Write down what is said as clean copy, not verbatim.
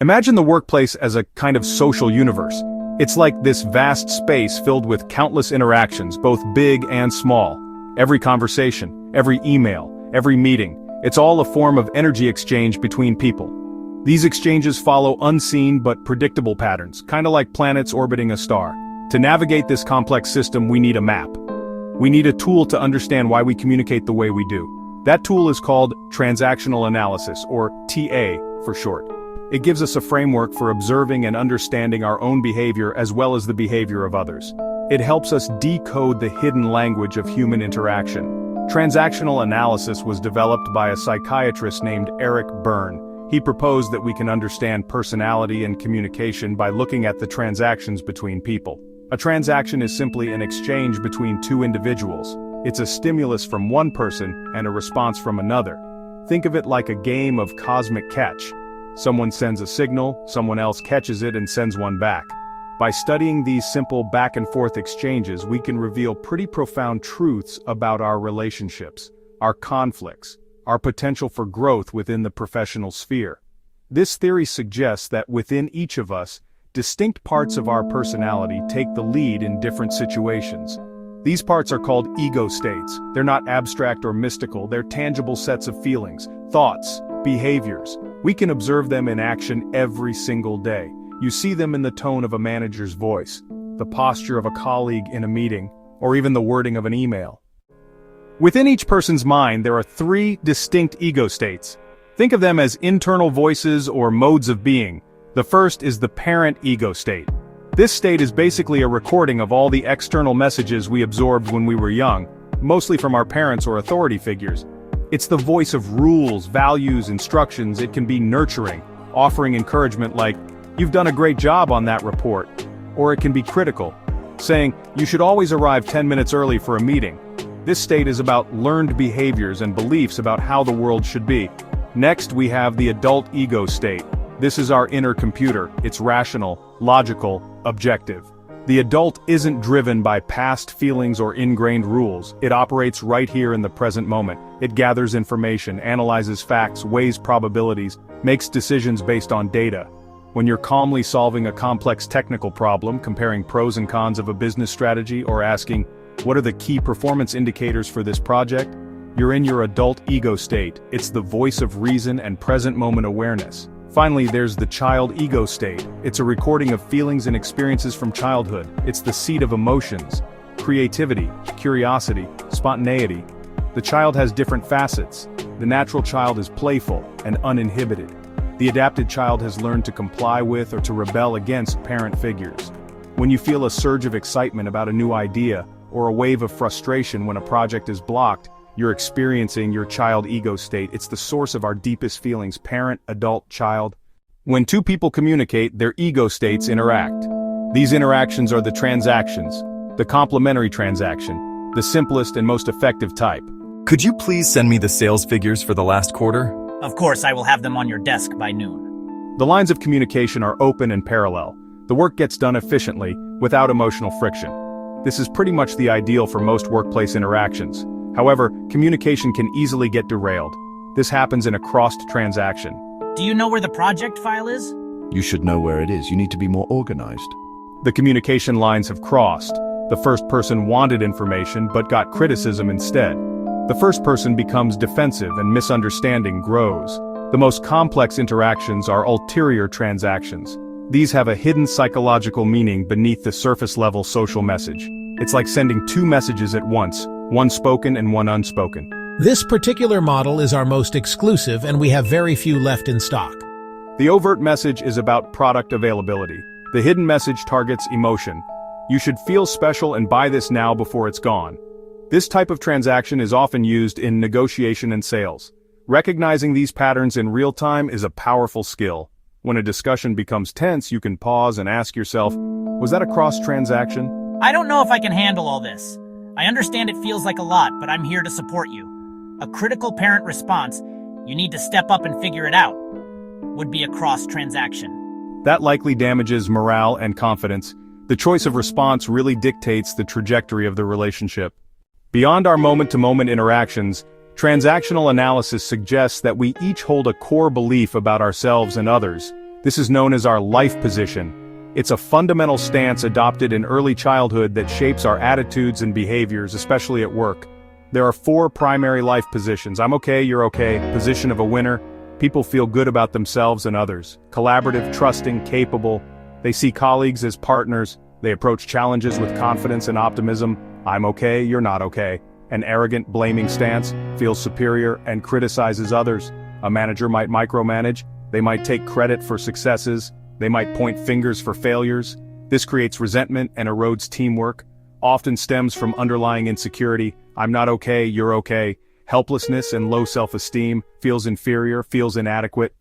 Imagine the workplace as a kind of social universe. It's like this vast space filled with countless interactions, both big and small. Every conversation, every email, every meeting, it's all a form of energy exchange between people. These exchanges follow unseen but predictable patterns, kind of like planets orbiting a star. To navigate this complex system, we need a map. We need a tool to understand why we communicate the way we do. That tool is called Transactional Analysis, or TA for short. It gives us a framework for observing and understanding our own behavior as well as the behavior of others. It helps us decode the hidden language of human interaction. Transactional analysis was developed by a psychiatrist named Eric Berne. He proposed that we can understand personality and communication by looking at the transactions between people. A transaction is simply an exchange between two individuals. It's a stimulus from one person and a response from another. Think of it like a game of cosmic catch. Someone sends a signal, someone else catches it and sends one back. By studying these simple back-and-forth exchanges, we can reveal pretty profound truths about our relationships, our conflicts, our potential for growth within the professional sphere. This theory suggests that within each of us, distinct parts of our personality take the lead in different situations. These parts are called ego states. They're not abstract or mystical, they're tangible sets of feelings, thoughts, behaviors. We can observe them in action every single day. You see them in the tone of a manager's voice, the posture of a colleague in a meeting, or even the wording of an email. Within each person's mind, there are three distinct ego states. Think of them as internal voices or modes of being. The first is the parent ego state. This state is basically a recording of all the external messages we absorbed when we were young, mostly from our parents or authority figures. It's the voice of rules, values, instructions. It can be nurturing, offering encouragement like, "You've done a great job on that report." Or it can be critical, saying, "You should always arrive 10 minutes early for a meeting." This state is about learned behaviors and beliefs about how the world should be. Next, we have the adult ego state. This is our inner computer. It's rational, logical, objective. The adult isn't driven by past feelings or ingrained rules. It operates right here in the present moment. It gathers information, analyzes facts, weighs probabilities, makes decisions based on data. When you're calmly solving a complex technical problem, comparing pros and cons of a business strategy, or asking, "What are the key performance indicators for this project?" you're in your adult ego state. It's the voice of reason and present moment awareness. Finally, there's the child ego state. It's a recording of feelings and experiences from childhood. It's the seat of emotions, creativity, curiosity, spontaneity. The child has different facets. The natural child is playful and uninhibited. The adapted child has learned to comply with or to rebel against parent figures. When you feel a surge of excitement about a new idea, or a wave of frustration when a project is blocked, you're experiencing your child ego state. It's the source of our deepest feelings, parent, adult, child. When two people communicate, their ego states interact. These interactions are the transactions, the complementary transaction, the simplest and most effective type. Could you please send me the sales figures for the last quarter? Of course, I will have them on your desk by noon. The lines of communication are open and parallel. The work gets done efficiently, without emotional friction. This is pretty much the ideal for most workplace interactions. However, communication can easily get derailed. This happens in a crossed transaction. Do you know where the project file is? You should know where it is. You need to be more organized. The communication lines have crossed. The first person wanted information but got criticism instead. The first person becomes defensive and misunderstanding grows. The most complex interactions are ulterior transactions. These have a hidden psychological meaning beneath the surface-level social message. It's like sending two messages at once, one spoken and one unspoken. This particular model is our most exclusive, and we have very few left in stock. The overt message is about product availability. The hidden message targets emotion. You should feel special and buy this now before it's gone. This type of transaction is often used in negotiation and sales. Recognizing these patterns in real time is a powerful skill. When a discussion becomes tense, you can pause and ask yourself, was that a cross-transaction? I don't know if I can handle all this. I understand it feels like a lot, but I'm here to support you. A critical parent response, you need to step up and figure it out, would be a cross-transaction. That likely damages morale and confidence. The choice of response really dictates the trajectory of the relationship. Beyond our moment-to-moment interactions, transactional analysis suggests that we each hold a core belief about ourselves and others. This is known as our life position. It's a fundamental stance adopted in early childhood that shapes our attitudes and behaviors, especially at work. There are 4 primary life positions. I'm okay, you're okay. Position of a winner. People feel good about themselves and others. Collaborative, trusting, capable. They see colleagues as partners. They approach challenges with confidence and optimism. I'm okay, you're not okay. An arrogant, blaming stance. Feels superior and criticizes others. A manager might micromanage. They might take credit for successes. They might point fingers for failures. This creates resentment and erodes teamwork. Often stems from underlying insecurity. I'm not okay, you're okay. Helplessness and low self-esteem. Feels inferior, feels inadequate.